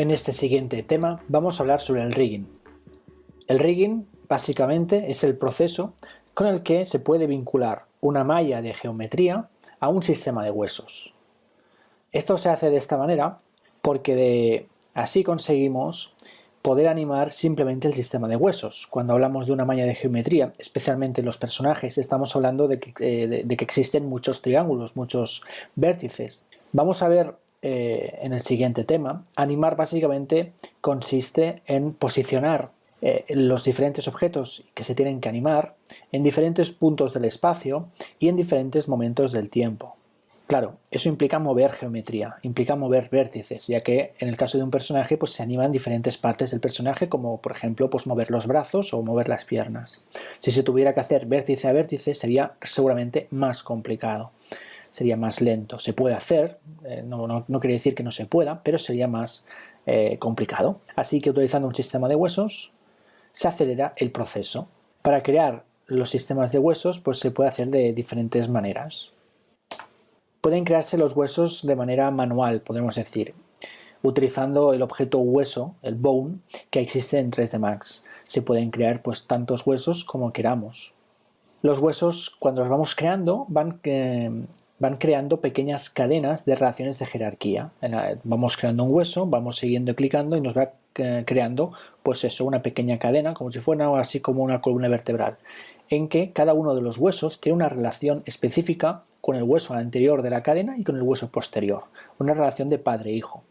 En este siguiente tema vamos a hablar sobre el rigging. El rigging básicamente es el proceso con el que se puede vincular una malla de geometría a un sistema de huesos. Esto se hace de esta manera porque así conseguimos poder animar simplemente el sistema de huesos. Cuando hablamos de una malla de geometría, especialmente en los personajes, estamos hablando de que existen muchos triángulos, muchos vértices. Vamos a ver en el siguiente tema, animar básicamente consiste en posicionar los diferentes objetos que se tienen que animar en diferentes puntos del espacio y en diferentes momentos del tiempo. Claro, eso implica mover geometría, implica mover vértices, ya que en el caso de un personaje pues se animan diferentes partes del personaje, como por ejemplo pues mover los brazos o mover las piernas. Si se tuviera que hacer vértice a vértice sería seguramente más complicado, sería más lento. Se puede hacer, no quiere decir que no se pueda, pero sería más complicado. Así que utilizando un sistema de huesos se acelera el proceso. Para crear los sistemas de huesos pues se puede hacer de diferentes maneras. Pueden crearse los huesos de manera manual, podemos decir, utilizando el objeto hueso, el bone, que existe en 3D Max. Se pueden crear pues tantos huesos como queramos. Los huesos, cuando los vamos creando, van creando pequeñas cadenas de relaciones de jerarquía. Vamos creando un hueso, vamos siguiendo clicando y nos va creando pues eso, una pequeña cadena, como si fuera así como una columna vertebral, en que cada uno de los huesos tiene una relación específica con el hueso anterior de la cadena y con el hueso posterior, una relación de padre-hijo.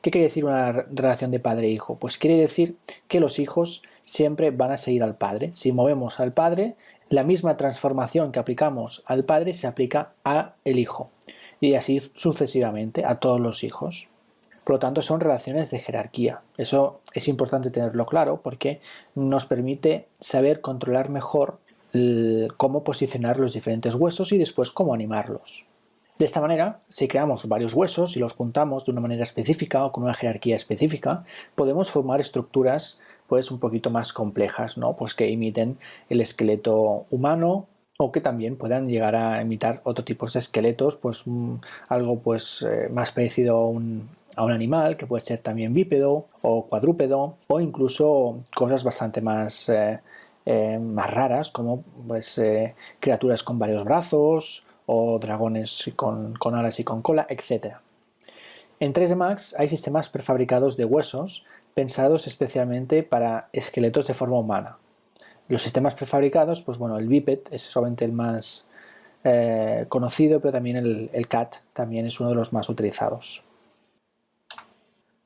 ¿Qué quiere decir una relación de padre-hijo? Pues quiere decir que los hijos siempre van a seguir al padre. Si movemos al padre, la misma transformación que aplicamos al padre se aplica al hijo y así sucesivamente a todos los hijos. Por lo tanto, son relaciones de jerarquía. Eso es importante tenerlo claro porque nos permite saber controlar mejor cómo posicionar los diferentes huesos y después cómo animarlos. De esta manera, si creamos varios huesos y los juntamos de una manera específica o con una jerarquía específica, podemos formar estructuras pues un poquito más complejas, ¿no? Pues que imiten el esqueleto humano o que también puedan llegar a imitar otro tipo de esqueletos, pues algo pues más parecido a un animal, que puede ser también bípedo o cuadrúpedo, o incluso cosas bastante más raras, como pues criaturas con varios brazos o dragones con alas y con cola, etc. En 3D Max hay sistemas prefabricados de huesos pensados especialmente para esqueletos de forma humana. Los sistemas prefabricados, pues bueno, el biped es solamente el más conocido, pero también el CAT también es uno de los más utilizados.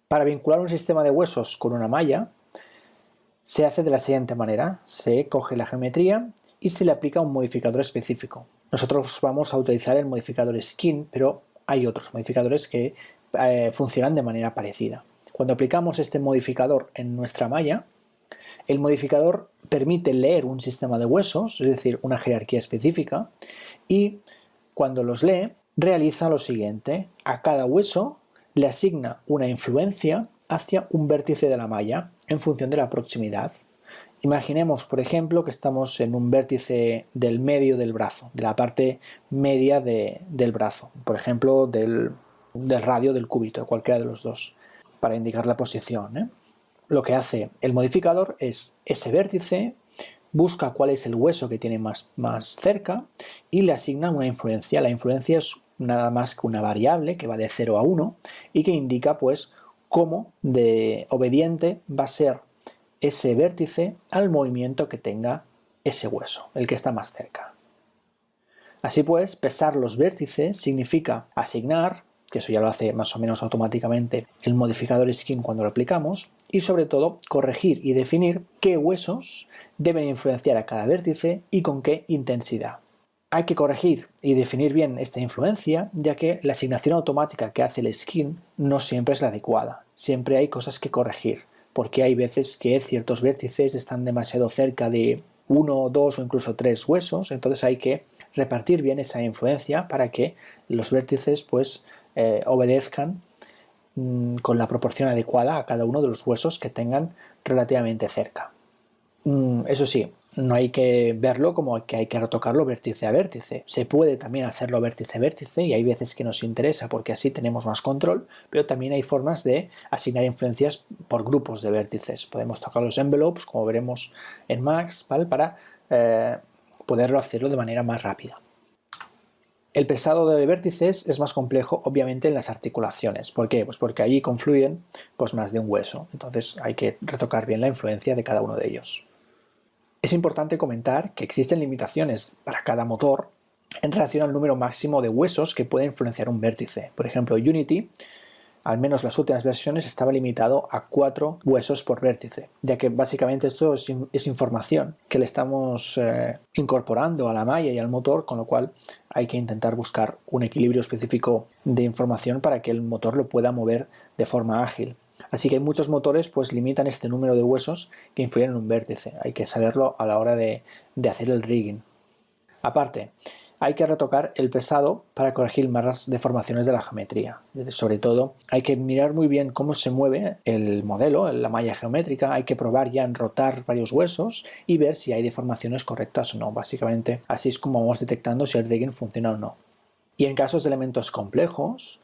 Para vincular un sistema de huesos con una malla, se hace de la siguiente manera: se coge la geometría y se le aplica un modificador específico. Nosotros vamos a utilizar el modificador Skin, pero hay otros modificadores que funcionan de manera parecida. Cuando aplicamos este modificador en nuestra malla, el modificador permite leer un sistema de huesos, es decir, una jerarquía específica, y cuando los lee, realiza lo siguiente: a cada hueso le asigna una influencia hacia un vértice de la malla en función de la proximidad. Imaginemos, por ejemplo, que estamos en un vértice del medio del brazo, de la parte media del brazo, por ejemplo, del radio del cúbito, cualquiera de los dos, para indicar la posición. Lo que hace el modificador es ese vértice, busca cuál es el hueso que tiene más cerca y le asigna una influencia. La influencia es nada más que una variable que va de 0 a 1 y que indica pues cómo de obediente va a ser ese vértice al movimiento que tenga ese hueso, el que está más cerca. Así pues, pesar los vértices significa asignar, que eso ya lo hace más o menos automáticamente el modificador Skin cuando lo aplicamos, y sobre todo corregir y definir qué huesos deben influenciar a cada vértice y con qué intensidad. Hay que corregir y definir bien esta influencia, ya que la asignación automática que hace el Skin no siempre es la adecuada. Siempre hay cosas que corregir, porque hay veces que ciertos vértices están demasiado cerca de 1, 2 o incluso 3 huesos, entonces hay que repartir bien esa influencia para que los vértices pues obedezcan con la proporción adecuada a cada uno de los huesos que tengan relativamente cerca. Eso sí, no hay que verlo como que hay que retocarlo vértice a vértice. Se puede también hacerlo vértice a vértice y hay veces que nos interesa porque así tenemos más control, pero también hay formas de asignar influencias por grupos de vértices. Podemos tocar los envelopes, como veremos en Max, ¿vale? Para poderlo hacerlo de manera más rápida. El pesado de vértices es más complejo, obviamente, en las articulaciones. ¿Por qué? Pues porque allí confluyen más de un hueso. Entonces hay que retocar bien la influencia de cada uno de ellos. Es importante comentar que existen limitaciones para cada motor en relación al número máximo de huesos que puede influenciar un vértice. Por ejemplo, Unity, al menos las últimas versiones, estaba limitado a 4 huesos por vértice, ya que básicamente esto es información que le estamos incorporando a la malla y al motor, con lo cual hay que intentar buscar un equilibrio específico de información para que el motor lo pueda mover de forma ágil. Así que muchos motores limitan este número de huesos que influyen en un vértice. Hay que saberlo a la hora de hacer el rigging. Aparte, hay que retocar el pesado para corregir más las deformaciones de la geometría. Sobre todo, hay que mirar muy bien cómo se mueve el modelo, la malla geométrica. Hay que probar ya en rotar varios huesos y ver si hay deformaciones correctas o no. Básicamente, así es como vamos detectando si el rigging funciona o no. Y en casos de elementos complejos,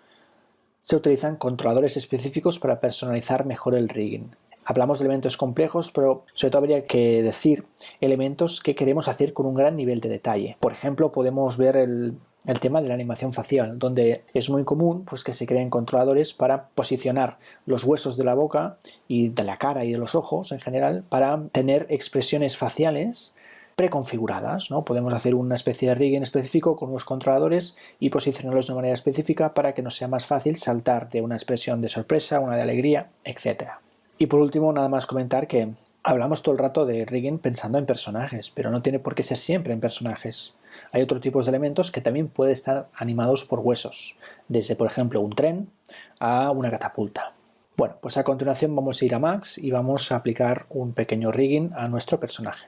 se utilizan controladores específicos para personalizar mejor el rigging. Hablamos de elementos complejos, pero sobre todo habría que decir elementos que queremos hacer con un gran nivel de detalle. Por ejemplo, podemos ver el tema de la animación facial, donde es muy común que se creen controladores para posicionar los huesos de la boca y de la cara y de los ojos en general para tener expresiones faciales preconfiguradas, ¿no? Podemos hacer una especie de rigging específico con unos controladores y posicionarlos de manera específica para que nos sea más fácil saltar de una expresión de sorpresa, una de alegría, etc. Y por último, nada más comentar que hablamos todo el rato de rigging pensando en personajes, pero no tiene por qué ser siempre en personajes. Hay otros tipos de elementos que también pueden estar animados por huesos, desde por ejemplo un tren a una catapulta. Bueno, pues a continuación vamos a ir a Max y vamos a aplicar un pequeño rigging a nuestro personaje.